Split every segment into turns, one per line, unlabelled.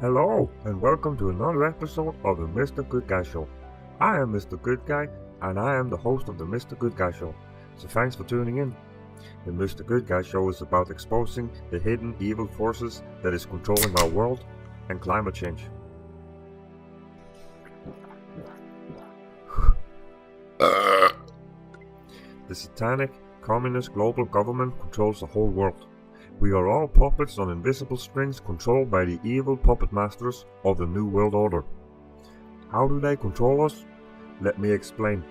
Hello, and welcome to another episode of the Mr. Good Guy Show. I am Mr. Good Guy, and I am the host of the Mr. Good Guy Show, so thanks for tuning in. The Mr. Good Guy Show is about exposing the hidden evil forces that is controlling our world and climate change. The satanic, communist global government controls the whole world. We are all puppets on invisible strings controlled by the evil puppet masters of the New World Order. How do they control us? Let me explain.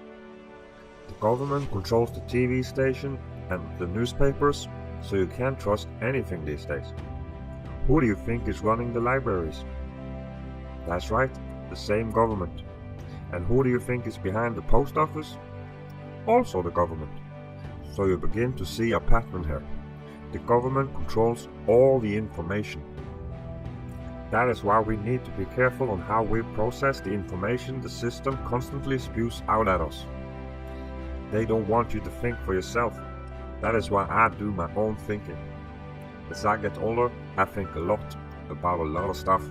The government controls the TV station and the newspapers, so you can't trust anything these days. Who do you think is running the libraries? That's right, the same government. And who do you think is behind the post office? Also the government. So you begin to see a pattern here. The government controls all the information. That is why we need to be careful on how we process the information the system constantly spews out at us. They don't want you to think for yourself. That is why I do my own thinking. As I get older, I think a lot about a lot of stuff.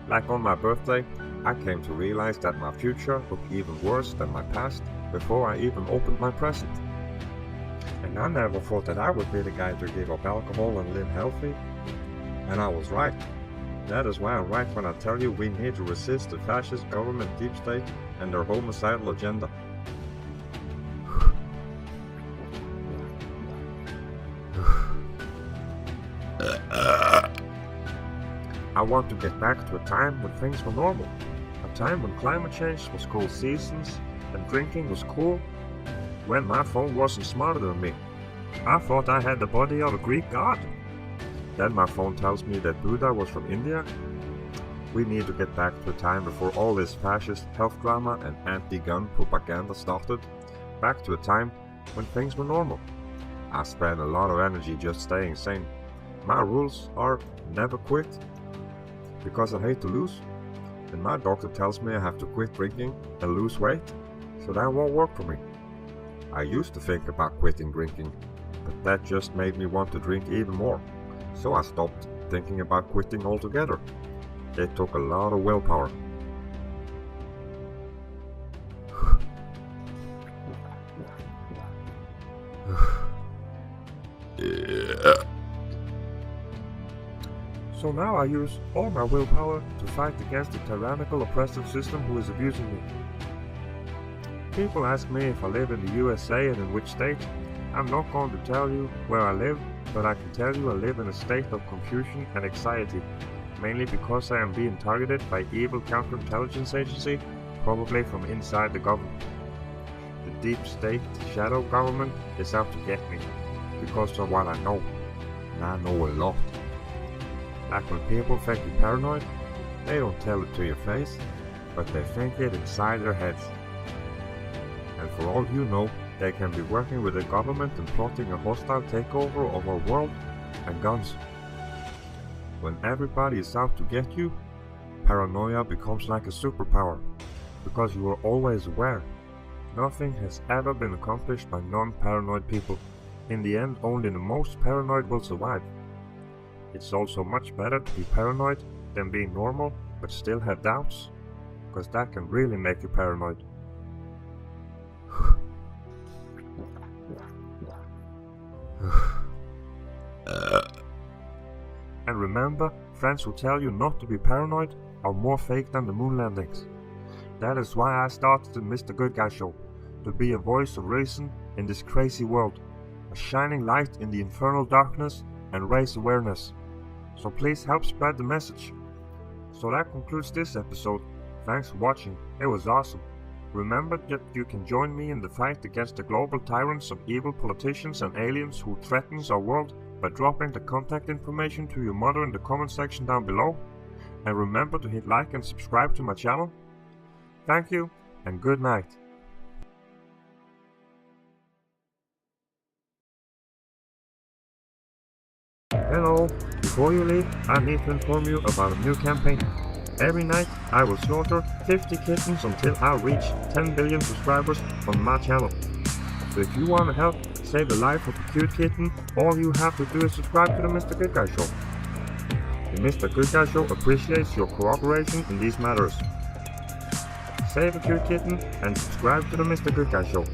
Like on my birthday, I came to realize that my future looked even worse than my past before I even opened my present. And I never thought that I would be the guy to give up alcohol and live healthy. And I was right. That is why I'm right when I tell you we need to resist the fascist government deep state and their homicidal agenda. I want to get back to a time when things were normal. A time when climate change was called seasons and drinking was cool. When my phone wasn't smarter than me. I thought I had the body of a Greek god. Then my phone tells me that Buddha was from India. We need to get back to a time before all this fascist health drama and anti-gun propaganda started. Back to a time when things were normal. I spend a lot of energy just staying sane. My rules are never quit, because I hate to lose. And my doctor tells me I have to quit drinking and lose weight, so that won't work for me. I used to think about quitting drinking, but that just made me want to drink even more, so I stopped thinking about quitting altogether. It took a lot of willpower. So now I use all my willpower to fight against the tyrannical oppressive system who is abusing me. People ask me if I live in the USA and in which state. I'm not going to tell you where I live, but I can tell you I live in a state of confusion and anxiety, mainly because I am being targeted by evil counterintelligence agency, probably from inside the government. The deep state shadow government is out to get me, because of what I know, and I know a lot. Like when people think you're paranoid, they don't tell it to your face, but they think it inside their heads. And for all you know, they can be working with the government and plotting a hostile takeover of our world and guns. When everybody is out to get you, paranoia becomes like a superpower, because you are always aware. Nothing has ever been accomplished by non-paranoid people. In the end, only the most paranoid will survive. It's also much better to be paranoid than being normal but still have doubts, because that can really make you paranoid. And remember, friends who tell you not to be paranoid are more fake than the moon landings. That is why I started the Mr. Good Guy Show, to be a voice of reason in this crazy world, a shining light in the infernal darkness and raise awareness. So please help spread the message. So that concludes this episode. Thanks for watching, it was awesome. Remember that you can join me in the fight against the global tyrants of evil politicians and aliens who threatens our world by dropping the contact information to your mother in the comment section down below. And remember to hit like and subscribe to my channel. Thank you and good night. Hello, before you leave, I need to inform you about a new campaign. Every night I will slaughter 50 kittens until I reach 10 billion subscribers on my channel. So if you want to help save the life of a cute kitten, all you have to do is subscribe to the Mr. Good Guy Show. The Mr. Good Guy Show appreciates your cooperation in these matters. Save a cute kitten and subscribe to the Mr. Good Guy Show.